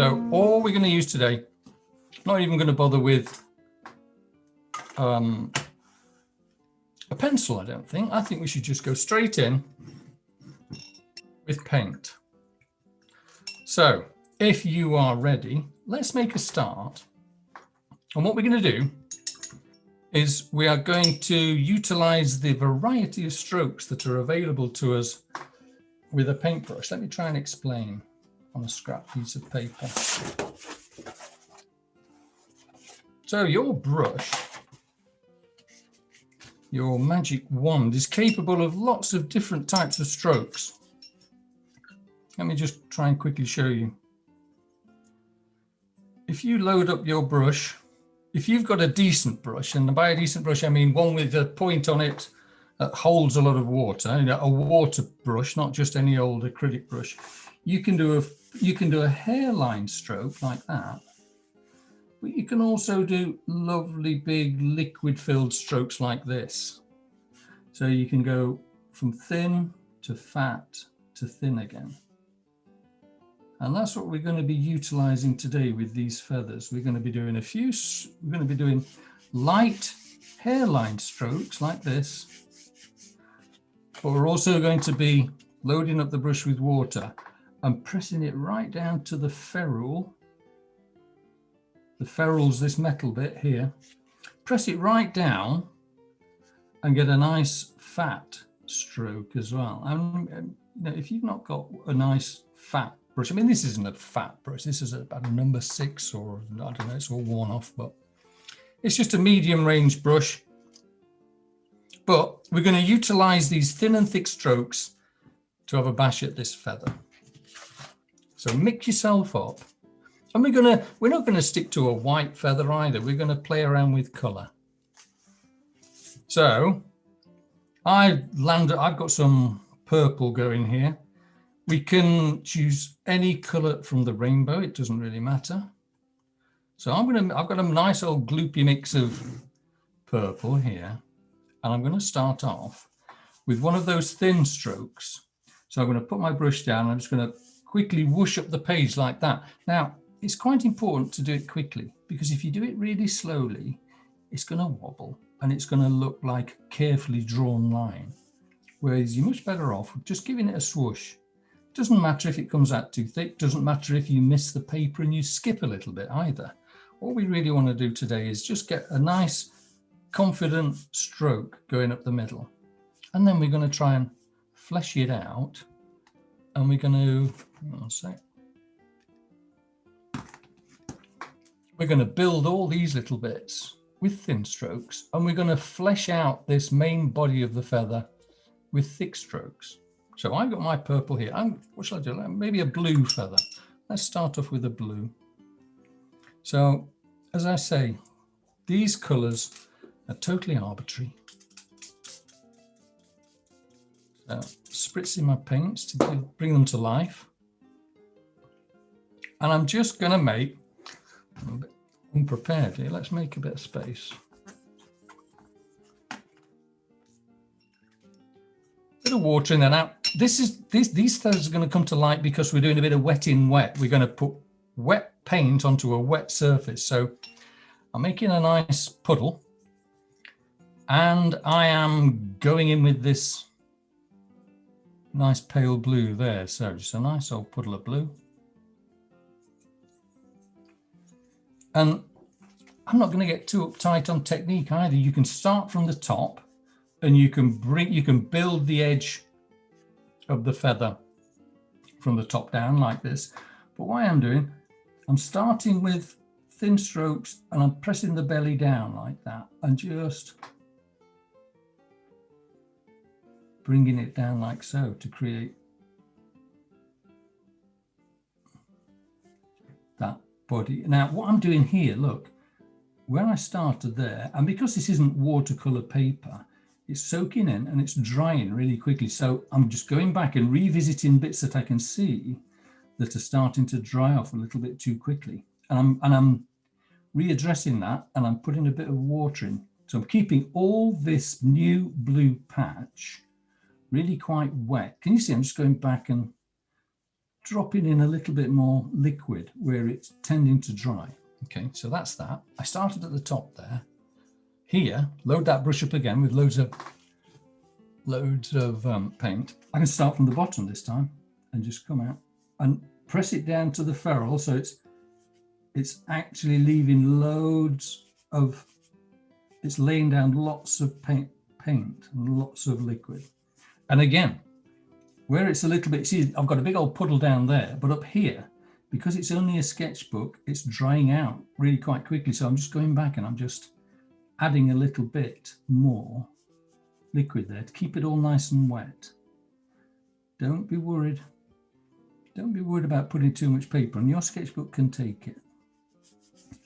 So all we're going to use today, not even going to bother with a pencil, I don't think. I think we should just go straight in with paint. So if you are ready, let's make a start. And what we're going to do is we are going to utilize the variety of strokes that are available to us with a paintbrush. Let me try and explain on a scrap piece of paper. So your brush, your magic wand, is capable of lots of different types of strokes. Let me just try and quickly show you. If you load up your brush, if you've got a decent brush, and by a decent brush I mean one with a point on it that holds a lot of water, you know, a water brush, not just any old acrylic brush, you can do a hairline stroke like that, but you can also do lovely big liquid filled strokes like this. So you can go from thin to fat to thin again. And that's what we're going to be utilizing today with these feathers. We're going to be doing we're going to be doing light hairline strokes like this, but we're also going to be loading up the brush with water and pressing it right down to the ferrule. The ferrule's this metal bit here. Press it right down and get a nice fat stroke as well. And you know, if you've not got a nice fat brush, I mean, this isn't a fat brush, this is about a number 6, or I don't know, it's all worn off, but it's just a medium range brush. But we're going to utilize these thin and thick strokes to have a bash at this feather. So mix yourself up, and we're not going to stick to a white feather either. We're going to play around with color. So I've got some purple going here. We can choose any color from the rainbow, it doesn't really matter. So I've got a nice old gloopy mix of purple here, and I'm going to start off with one of those thin strokes. So I'm going to put my brush down, I'm just going to quickly whoosh up the page like that. Now, it's quite important to do it quickly, because if you do it really slowly, it's going to wobble and it's going to look like a carefully drawn line. Whereas you're much better off just giving it a swoosh. Doesn't matter if it comes out too thick, doesn't matter if you miss the paper and you skip a little bit either. What we really want to do today is just get a nice, confident stroke going up the middle. And then we're going to try and flesh it out. And we're going to, one sec. We're going to build all these little bits with thin strokes, and we're going to flesh out this main body of the feather with thick strokes. So I've got my purple here. What shall I do? Maybe a blue feather. Let's start off with a blue. So, as I say, these colors are totally arbitrary. So, spritzing my paints to bring them to life. And I'm just going to make, I'm a bit unprepared here. Let's make a bit of space. Bit of water in there. Now, these feathers are going to come to light because we're doing a bit of wet in wet. We're going to put wet paint onto a wet surface. So I'm making a nice puddle, and I am going in with this nice pale blue there. So just a nice old puddle of blue. And I'm not going to get too uptight on technique either. You can start from the top, and you can build the edge of the feather from the top down like this. But what I'm doing, I'm starting with thin strokes and I'm pressing the belly down like that and just bringing it down like so to create that body. Now, what I'm doing here, look, where I started there, and because this isn't watercolor paper, it's soaking in and it's drying really quickly. So I'm just going back and revisiting bits that I can see that are starting to dry off a little bit too quickly. And I'm readdressing that, and I'm putting a bit of water in. So I'm keeping all this new blue patch really quite wet. Can you see? I'm just going back and dropping in a little bit more liquid where it's tending to dry. Okay, so that's that. I started at the top there. Here, load that brush up again with loads of paint. I can start from the bottom this time and just come out and press it down to the ferrule, so it's actually leaving loads of, it's laying down lots of paint and lots of liquid. And again, where it's a little bit, see, I've got a big old puddle down there, but up here, because it's only a sketchbook, it's drying out really quite quickly. So I'm just going back and I'm just adding a little bit more liquid there to keep it all nice and wet. Don't be worried. Don't be worried about putting too much paper, and your sketchbook can take it.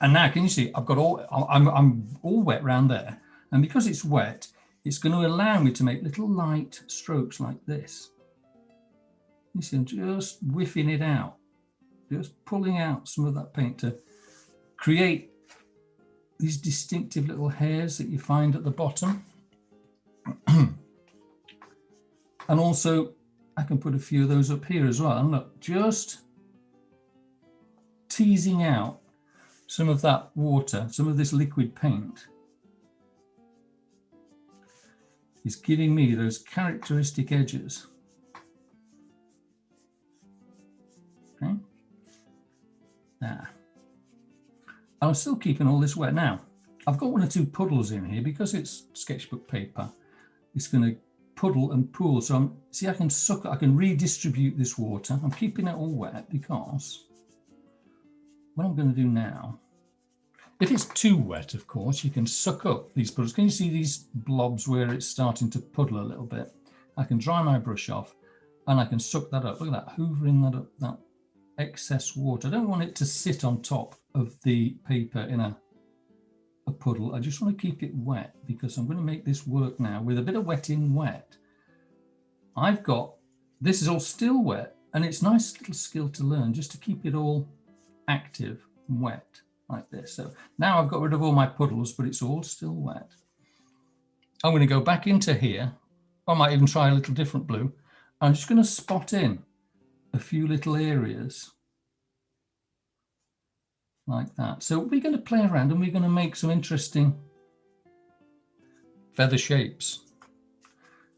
And now, can you see, I've got I'm all wet around there. And because it's wet, it's going to allow me to make little light strokes like this. You see, I'm just whiffing it out, just pulling out some of that paint to create these distinctive little hairs that you find at the bottom. And also, I can put a few of those up here as well. And look, just teasing out some of that water, some of this liquid paint is giving me those characteristic edges. Okay. There. I'm still keeping all this wet. Now, I've got one or two puddles in here because it's sketchbook paper. It's going to puddle and pool. So see, I can redistribute this water. I'm keeping it all wet because what I'm going to do now, if it's too wet, of course, you can suck up these puddles. Can you see these blobs where it's starting to puddle a little bit? I can dry my brush off and I can suck that up. Look at that, hoovering that up, that excess water. I don't want it to sit on top of the paper in a puddle. I just want to keep it wet because I'm going to make this work now with a bit of wet in wet. I've got, this is all still wet, and it's a nice little skill to learn just to keep it all active and wet like this. So now I've got rid of all my puddles, but it's all still wet. I'm going to go back into here. I might even try a little different blue. I'm just going to spot in a few little areas like that. So we're going to play around and we're going to make some interesting feather shapes.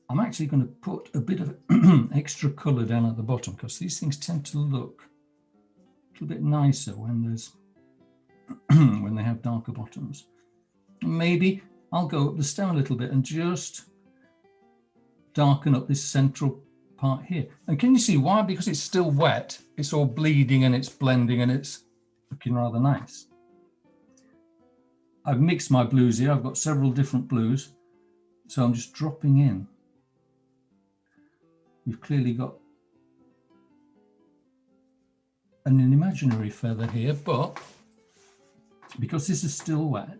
I'm actually going to put a bit of extra colour down at the bottom because these things tend to look a little bit nicer when there's when they have darker bottoms. Maybe I'll go up the stem a little bit and just darken up this central part here. And can you see why? Because it's still wet, it's all bleeding and it's blending and it's looking rather nice. I've mixed my blues here. I've got several different blues. So I'm just dropping in. We've clearly got an imaginary feather here, but because this is still wet,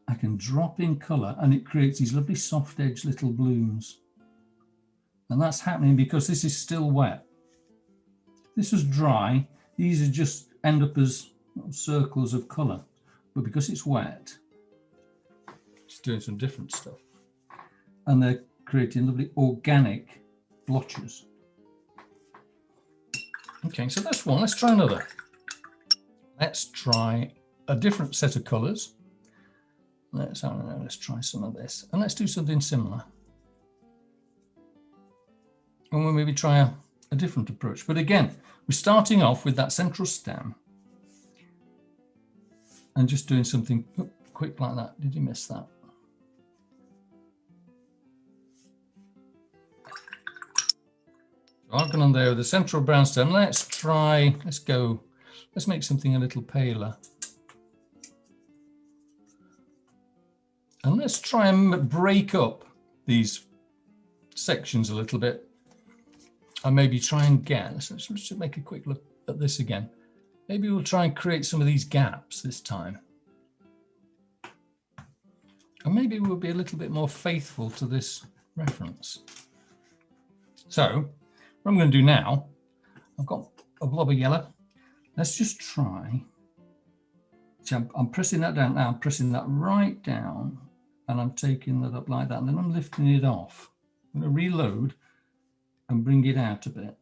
I can drop in colour and it creates these lovely soft edge little blooms. And that's happening because this is still wet. This was dry. These are just end up as circles of colour, but because it's wet, it's doing some different stuff. And they're creating lovely organic blotches. Okay, so that's one. Let's try another. Let's try a different set of colours. Let's try some of this. And let's do something similar. And we'll maybe try a different approach. But again, we're starting off with that central stem and just doing something quick like that. Did you miss that? So I've gone on there with the central brown stem. Let's make something a little paler. And let's try and break up these sections a little bit. And maybe try and let's just make a quick look at this again. Maybe we'll try and create some of these gaps this time. And maybe we'll be a little bit more faithful to this reference. So what I'm going to do now, I've got a blob of yellow. Let's just try. So I'm pressing that down now. I'm pressing that right down and I'm taking that up like that. And then I'm lifting it off. I'm going to reload and bring it out a bit.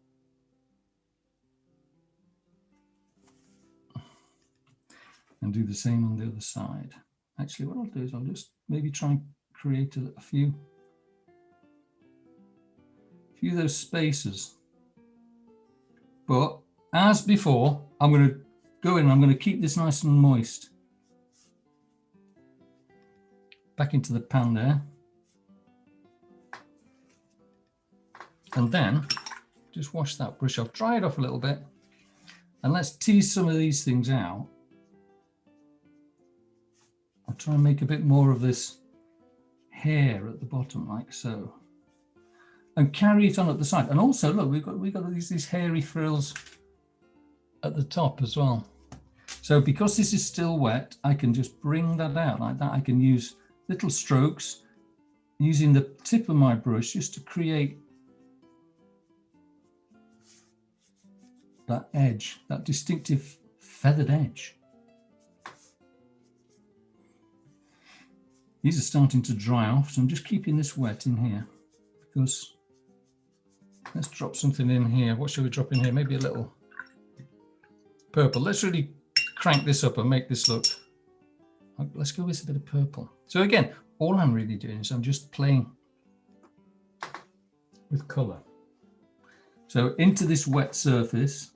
And do the same on the other side. Actually, what I'll do is I'll just maybe try and create a few of those spaces. But as before, I'm going to go in and I'm going to keep this nice and moist. Back into the pan there. And then just wash that brush off, dry it off a little bit. And let's tease some of these things out. I'll try and make a bit more of this hair at the bottom, like so. And carry it on at the side. And also, look, we've got these hairy frills at the top as well. So because this is still wet, I can just bring that out like that. I can use little strokes using the tip of my brush just to create that edge, that distinctive feathered edge. These are starting to dry off, so I'm just keeping this wet in here because let's drop something in here. What should we drop in here? Maybe a little purple. Let's really crank this up and make this look. Let's go with a bit of purple. So again, all I'm really doing is I'm just playing with color. So into this wet surface,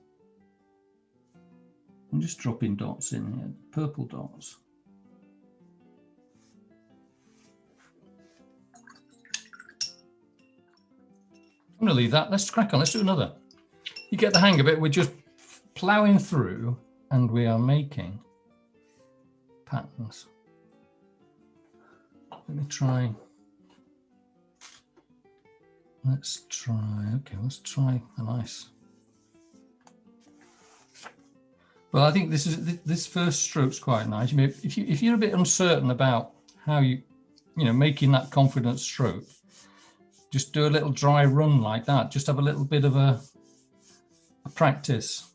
I'm just dropping dots in here, purple dots. I'm going to leave that. Let's crack on. Let's do another. You get the hang of it. We're just ploughing through and we are making patterns. Let me try. Let's try. Okay, let's try a nice. Well, I think this first stroke's quite nice. You may, if you're a bit uncertain about how you making that confident stroke, just do a little dry run like that. Just have a little bit of a practice.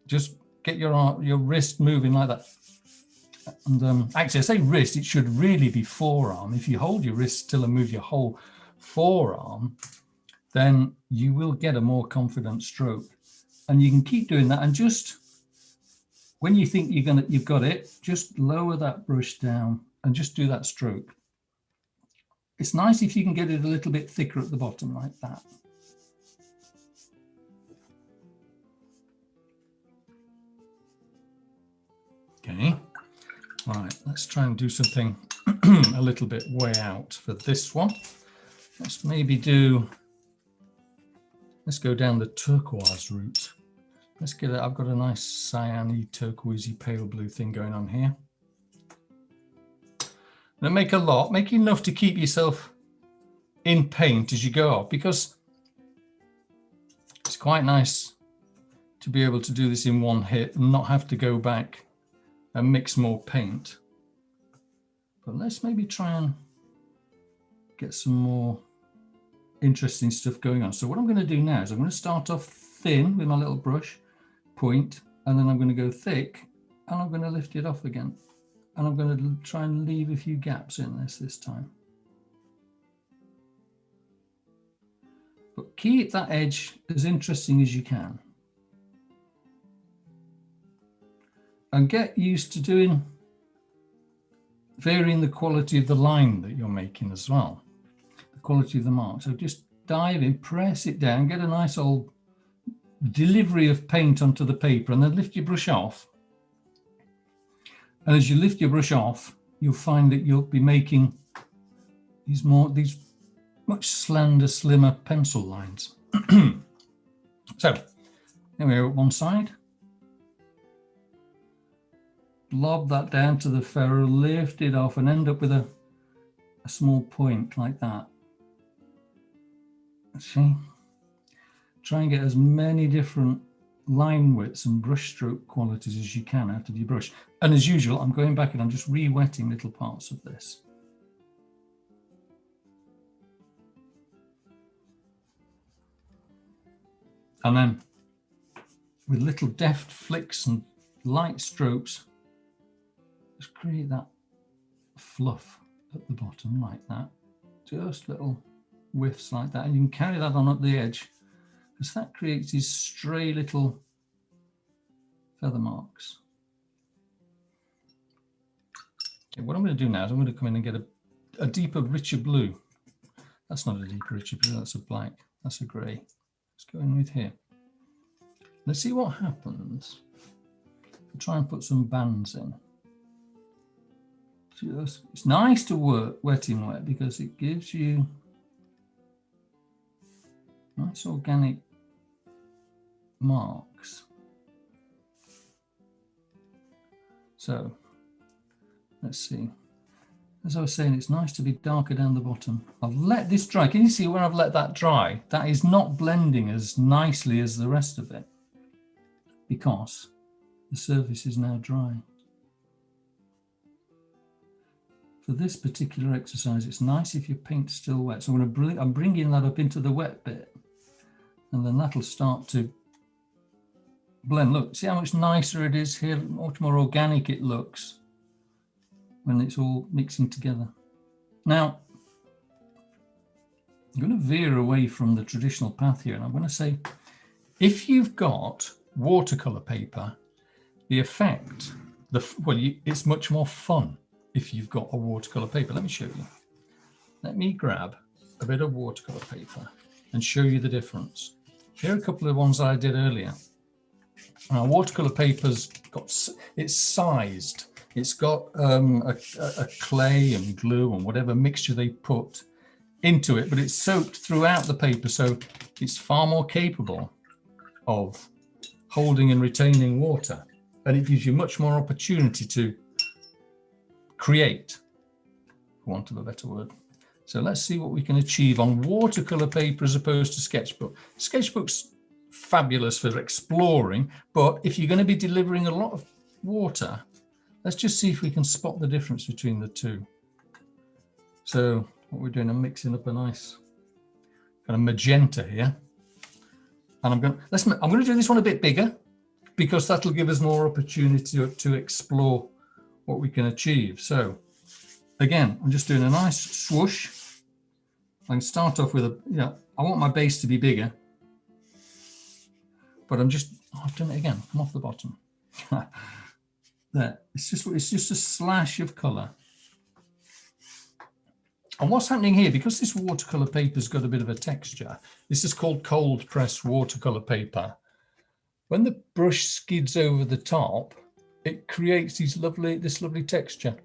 Just get your wrist moving like that. And actually, I say wrist, it should really be forearm. If you hold your wrist still and move your whole forearm, then you will get a more confident stroke. And you can keep doing that. And just when you think you've got it, just lower that brush down and just do that stroke. It's nice if you can get it a little bit thicker at the bottom like that. Okay, all right, let's try and do something a little bit way out for this one. Let's go down the turquoise route. Let's get it. I've got a nice cyan-y, turquoisey, pale blue thing going on here. Now make enough to keep yourself in paint as you go up, because it's quite nice to be able to do this in one hit and not have to go back and mix more paint. But let's maybe try and get some more interesting stuff going on. So what I'm going to do now is I'm going to start off thin with my little brush, point, and then I'm going to go thick and I'm going to lift it off again. And I'm going to try and leave a few gaps in this time. But keep that edge as interesting as you can. And get used to varying the quality of the line that you're making as well. The quality of the mark. So just dive in, press it down, get a nice old delivery of paint onto the paper, and then lift your brush off. And as you lift your brush off, you'll find that you'll be making these much slender, slimmer pencil lines. So, there we are at one side. Blob that down to the ferrule, lift it off, and end up with a small point like that. See? Try and get as many different line widths and brush stroke qualities as you can out of your brush. And as usual, I'm going back and I'm just re-wetting little parts of this. And then with little deft flicks and light strokes, just create that fluff at the bottom like that. Just little whiffs like that. And you can carry that on up the edge, because that creates these stray little feather marks. Okay, what I'm going to do now is I'm going to come in and get a deeper, richer blue. That's not a deeper, richer blue, that's a black, that's a grey. Let's go in with here. Let's see what happens. I'll try and put some bands in. It's nice to work wet in wet because it gives you nice organic marks. So let's see. As I was saying, it's nice to be darker down the bottom. I've let this dry. Can you see when I've let that dry? That is not blending as nicely as the rest of it because the surface is now dry. For this particular exercise, it's nice if your paint's still wet. So I'm bringing that up into the wet bit, and then that'll start to blend. Look, see how much nicer it is here, much more organic it looks when it's all mixing together. Now, I'm going to veer away from the traditional path here, and I'm going to say, if you've got watercolor paper, the effect, it's much more fun if you've got a watercolor paper. Let me show you. Let me grab a bit of watercolor paper and show you the difference. Here are a couple of ones I did earlier. Now, watercolor paper's it's sized. It's got a clay and glue and whatever mixture they put into it, but it's soaked throughout the paper, so it's far more capable of holding and retaining water, and it gives you much more opportunity to create, for want of a better word. So let's see what we can achieve on watercolor paper as opposed to sketchbook. Sketchbook's fabulous for exploring, but if you're going to be delivering a lot of water, let's just see if we can spot the difference between the two. So what we're doing, I'm mixing up a nice kind of magenta here, and I'm going to do this one a bit bigger because that'll give us more opportunity to explore what we can achieve. So again, I'm just doing a nice swoosh. I can start off with I want my base to be bigger, but I've done it again. Come off the bottom. There, it's just a slash of color. And what's happening here, because this watercolor paper's got a bit of a texture, this is called cold press watercolor paper. When the brush skids over the top, it creates this lovely texture,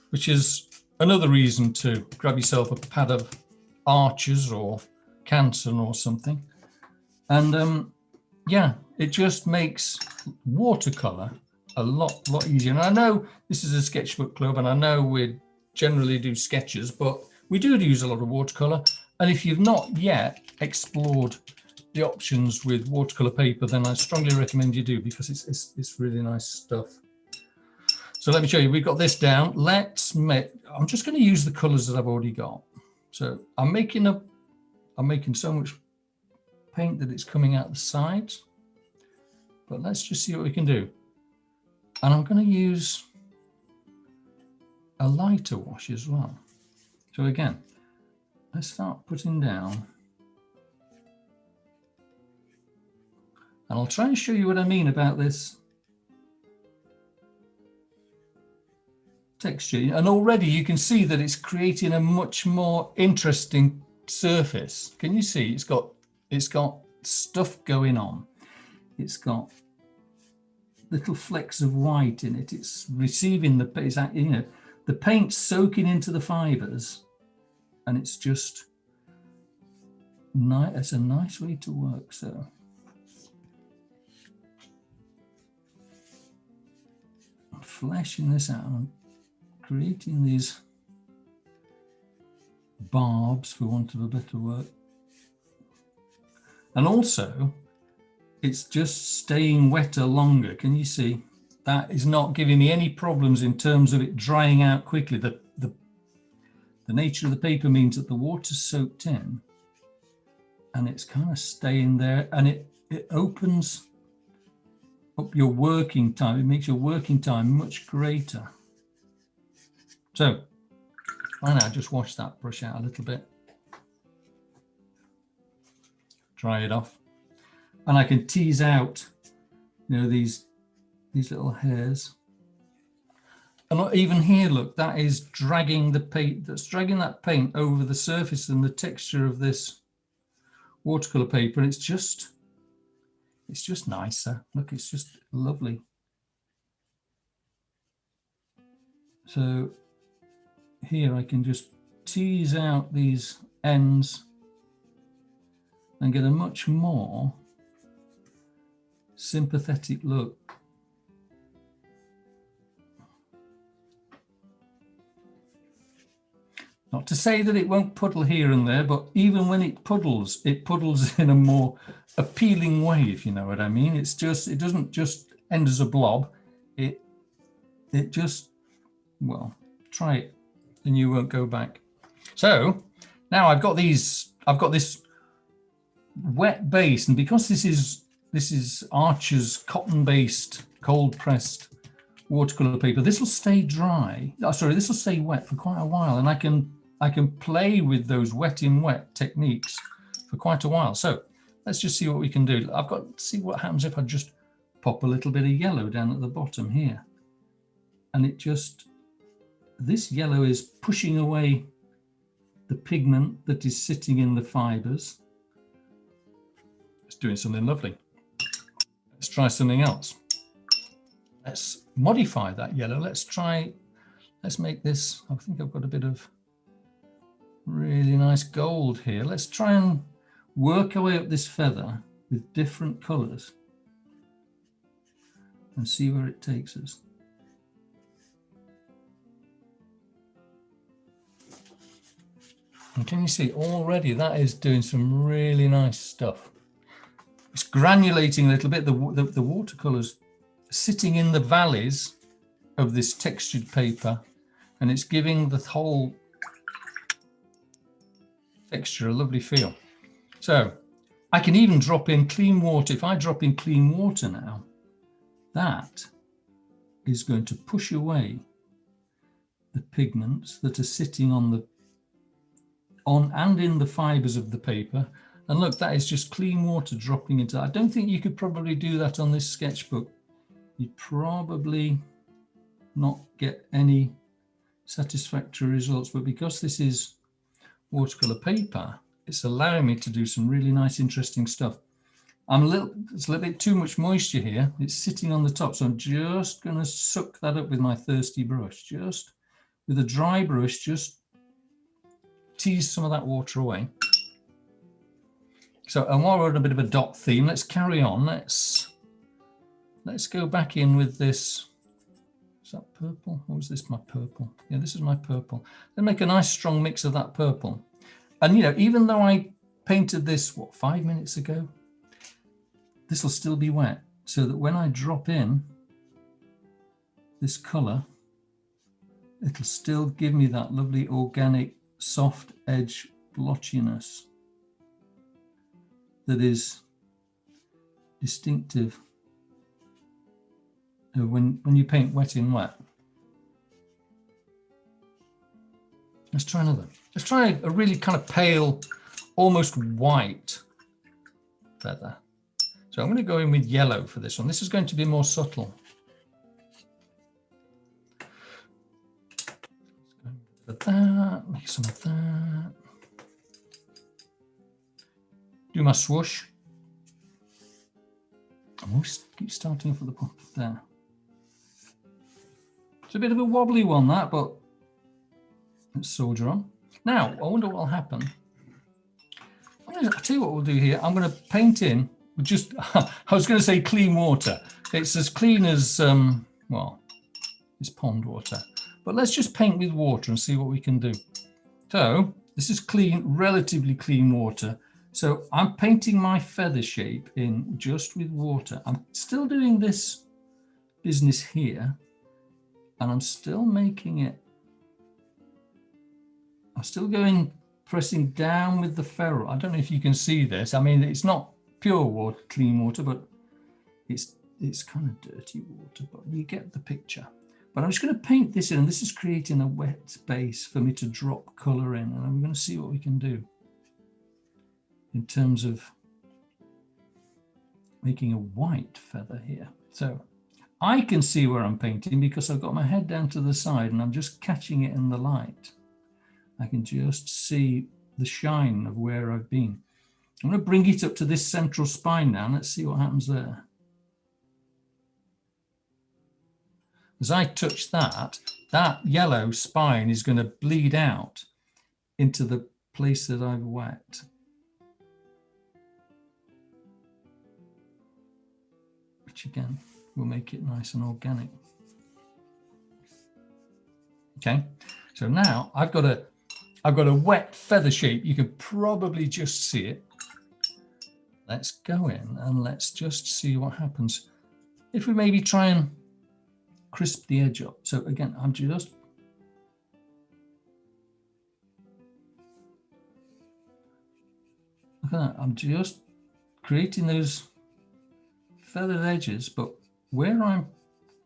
which is another reason to grab yourself a pad of Arches or Canson or something. And yeah, it just makes watercolor a lot easier. And I know this is a sketchbook club, and I know we generally do sketches, but we do use a lot of watercolor. And if you've not yet explored the options with watercolor paper, then I strongly recommend you do, because it's really nice stuff. So let me show you. We've got this down. I'm just going to use the colors that I've already got. So I'm making so much paint that it's coming out the sides, but let's just see what we can do. And I'm going to use a lighter wash as well. So again, let's start putting down. And I'll try and show you what I mean about this texture. And already you can see that it's creating a much more interesting surface. Can you see? It's got stuff going on. It's got little flecks of white in it. It's receiving the paint soaking into the fibers, and it's just nice. It's a nice way to work. So I'm fleshing this out. I'm creating these barbs, for want of a better word. And also, it's just staying wetter longer. Can you see? That is not giving me any problems in terms of it drying out quickly. The nature of the paper means that the water's soaked in and it's kind of staying there, and it opens up your working time. It makes your working time much greater. So why not just wash that brush out a little bit, dry it off, and I can tease out, these little hairs. And even here, look, that is dragging the paint, that's dragging that paint over the surface and the texture of this watercolor paper. And it's just nicer. Look, it's just lovely. So here I can just tease out these ends and get a much more sympathetic look. Not to say that it won't puddle here and there, but even when it puddles in a more appealing way, if you know what I mean. It's just, it doesn't just end as a blob. It just, well, try it and you won't go back. So now I've got this wet base, and because this is Archer's cotton-based, cold-pressed watercolor paper, this will stay dry. Oh, sorry, this will stay wet for quite a while, and I can play with those wet in wet techniques for quite a while. So let's just see what we can do. I've got to see what happens if I just pop a little bit of yellow down at the bottom here, and it just, this yellow is pushing away the pigment that is sitting in the fibers. It's doing something lovely. Let's try something else. Let's modify that yellow. Let's make this, I think I've got a bit of really nice gold here. Let's try and work our way up this feather with different colors and see where it takes us. And can you see already that is doing some really nice stuff. It's granulating a little bit. The watercolors sitting in the valleys of this textured paper, and it's giving the whole texture a lovely feel. So I can even drop in clean water. If I drop in clean water now, that is going to push away the pigments that are sitting on and in the fibers of the paper. And look, that is just clean water dropping into that. I don't think you could probably do that on this sketchbook. You'd probably not get any satisfactory results, but because this is watercolor paper, it's allowing me to do some really nice, interesting stuff. It's a little bit too much moisture here. It's sitting on the top, so I'm just going to suck that up with my thirsty brush. Just with a dry brush, just tease some of that water away. So, and while we're on a bit of a dot theme, let's carry on. Let's go back in with this. Is that purple? Or is this my purple? Yeah, this is my purple. Then make a nice strong mix of that purple. And you know, even though I painted this, what, 5 minutes ago, this will still be wet, so that when I drop in this color, it'll still give me that lovely organic soft edge blotchiness that is distinctive when you paint wet in wet. Let's try another. Let's try a really kind of pale, almost white feather. So I'm going to go in with yellow for this one. This is going to be more subtle. That, make some of that. Do my swoosh. I always keep starting for the point there. It's a bit of a wobbly one, that, but let's soldier on. Now, I wonder what will happen. I'll tell you what we'll do here. I'm going to paint in with just, I was going to say clean water. It's as clean as, well, it's pond water. But let's just paint with water and see what we can do. So this is clean, relatively clean water. So I'm painting my feather shape in just with water. I'm still doing this business here, and I'm still making it, I'm still going, pressing down with the ferrule. I don't know if you can see this. I mean, it's not pure water, clean water, but it's kind of dirty water, but you get the picture. But I'm just going to paint this in, and this is creating a wet base for me to drop color in, and I'm going to see what we can do in terms of making a white feather here. So I can see where I'm painting because I've got my head down to the side and I'm just catching it in the light. I can just see the shine of where I've been. I'm going to bring it up to this central spine now. Let's see what happens there. As I touch that, that yellow spine is going to bleed out into the place that I've wet. Which again, will make it nice and organic. Okay, so now I've got a wet feather shape. You can probably just see it. Let's go in and let's just see what happens. If we maybe try and crisp the edge up. So again, I'm just look at that. I'm just creating those feathered edges, but where I'm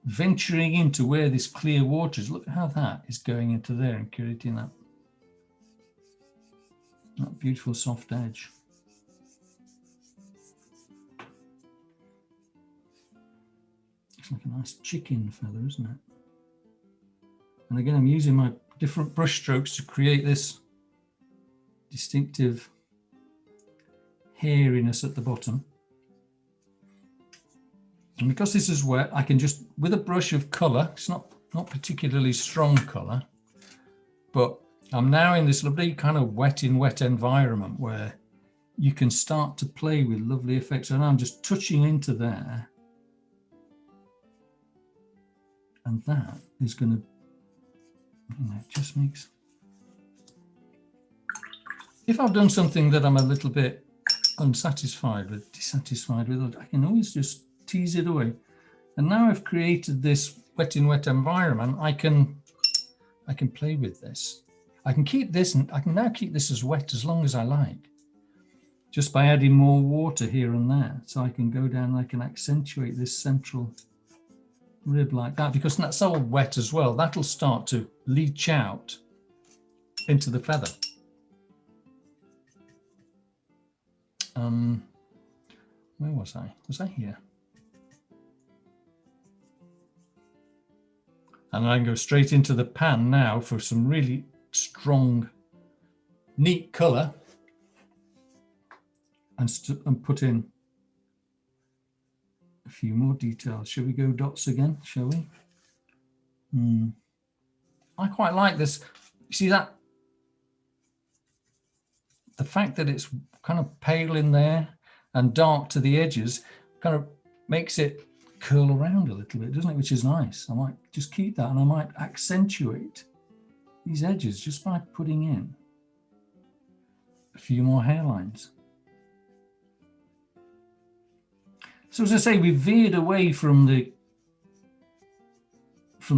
venturing into where this clear water is, look how that is going into there and creating that beautiful soft edge. It's like a nice chicken feather, isn't it? And again, I'm using my different brush strokes to create this distinctive hairiness at the bottom. And because this is wet, I can just, with a brush of colour, it's not particularly strong colour, but I'm now in this lovely kind of wet environment where you can start to play with lovely effects. And I'm just touching into there. And that is going to, it just makes, if I've done something that I'm a little bit dissatisfied with, I can always just tease it away. And now I've created this wet environment, I can play with this. I can keep this, and I can now keep this as wet as long as I like, just by adding more water here and there. So I can go down and I can accentuate this central rib like that, because that's all wet as well. That'll start to leach out into the feather. Where was I? Was I here? And I can go straight into the pan now for some really strong, neat colour, and put in a few more details. Shall we go dots again? Shall we? I quite like this. You see that? The fact that it's kind of pale in there and dark to the edges kind of makes it curl around a little bit, doesn't it? Which is nice. I might just keep that, and I might accentuate these edges just by putting in a few more hairlines. So as I say, we veered away from the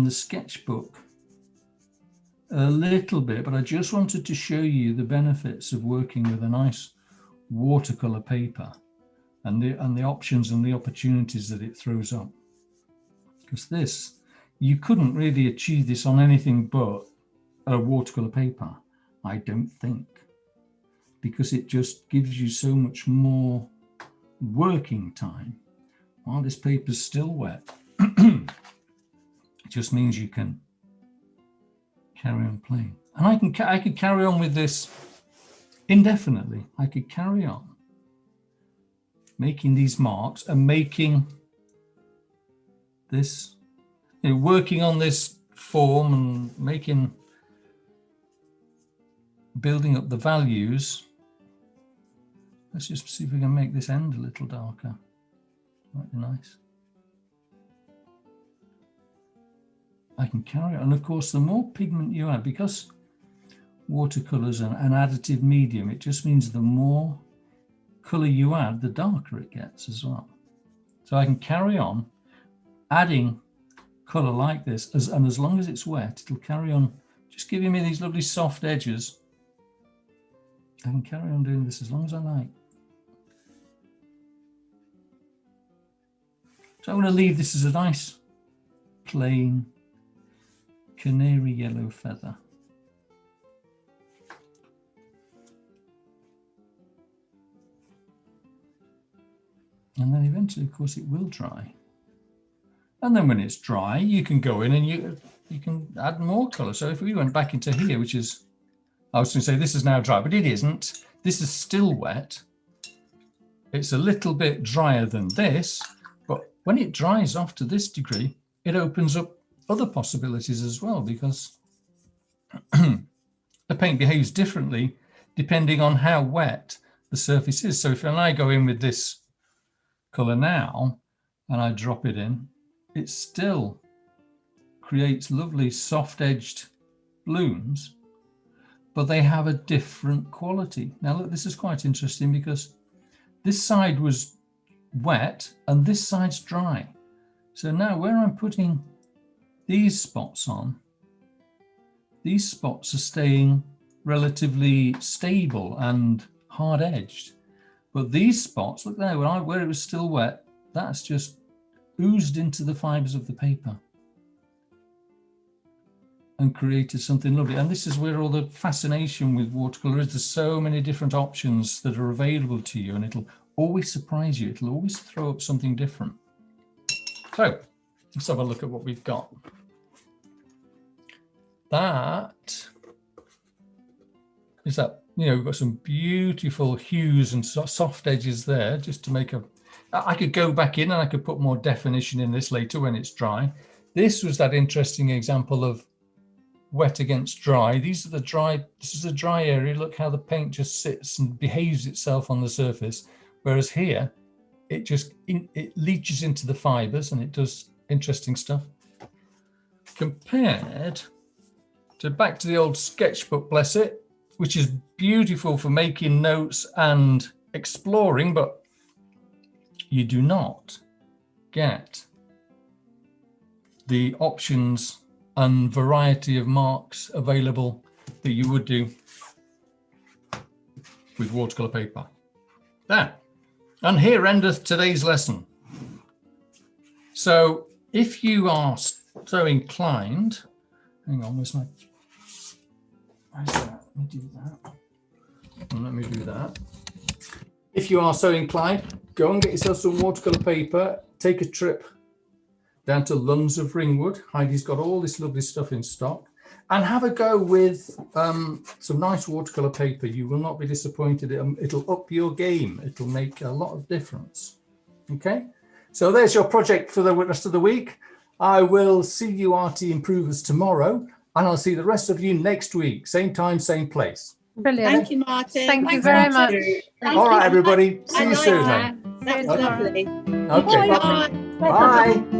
sketchbook a little bit, but I just wanted to show you the benefits of working with a nice watercolor paper and the options and the opportunities that it throws up. Because this, you couldn't really achieve this on anything but a watercolor paper, I don't think, because it just gives you so much more working time while this paper's still wet. It just means you can carry on playing. And I could carry on with this indefinitely. I could carry on making these marks and making this, working on this form and building up the values. Let's just see if we can make this end a little darker. Might be nice. I can carry on. And of course, the more pigment you add, because watercolors are an additive medium, it just means the more color you add, the darker it gets as well. So I can carry on adding color like this, and as long as it's wet, it'll carry on just giving me these lovely soft edges. I can carry on doing this as long as I like. So I'm going to leave this as a nice plain canary yellow feather. And then eventually, of course, it will dry. And then when it's dry, you can go in and you can add more colour. So if we went back into here, which is, I was going to say this is now dry, but it isn't. This is still wet. It's a little bit drier than this, but when it dries off to this degree, it opens up other possibilities as well, because the paint behaves differently depending on how wet the surface is. So if I go in with this colour now and I drop it in, it still creates lovely soft-edged blooms, but they have a different quality. Now look, this is quite interesting because this side was wet and this side's dry. So now where I'm putting these spots on, these spots are staying relatively stable and hard-edged. But these spots, look there, where it was still wet, that's just oozed into the fibres of the paper and created something lovely. And this is where all the fascination with watercolour is. There's so many different options that are available to you, and it'll always surprise you. It'll always throw up something different. So let's have a look at what we've got. That is that, we've got some beautiful hues and soft edges there, just to make I could go back in and I could put more definition in this later when it's dry. This was that interesting example of wet against dry. This is a dry area. Look how the paint just sits and behaves itself on the surface. Whereas here, it leaches into the fibers and it does interesting stuff. Compared to back to the old sketchbook, bless it, which is beautiful for making notes and exploring, but you do not get the options and variety of marks available that you would do with watercolour paper. There. And here endeth today's lesson. So if you are so inclined, hang on, where's that? Let me do that. And let me do that. If you are so inclined, go and get yourself some watercolour paper, take a trip down to Lunds of Ringwood. Heidi's got all this lovely stuff in stock, and have a go with some nice watercolour paper. You will not be disappointed. It'll up your game. It'll make a lot of difference. Okay, so there's your project for the rest of the week. I will see you arty improvers tomorrow, and I'll see the rest of you next week. Same time, same place. Brilliant. Thank you, Martin. Thank you very much. All right, everybody. See you soon then. That was lovely. Okay. Bye. Bye.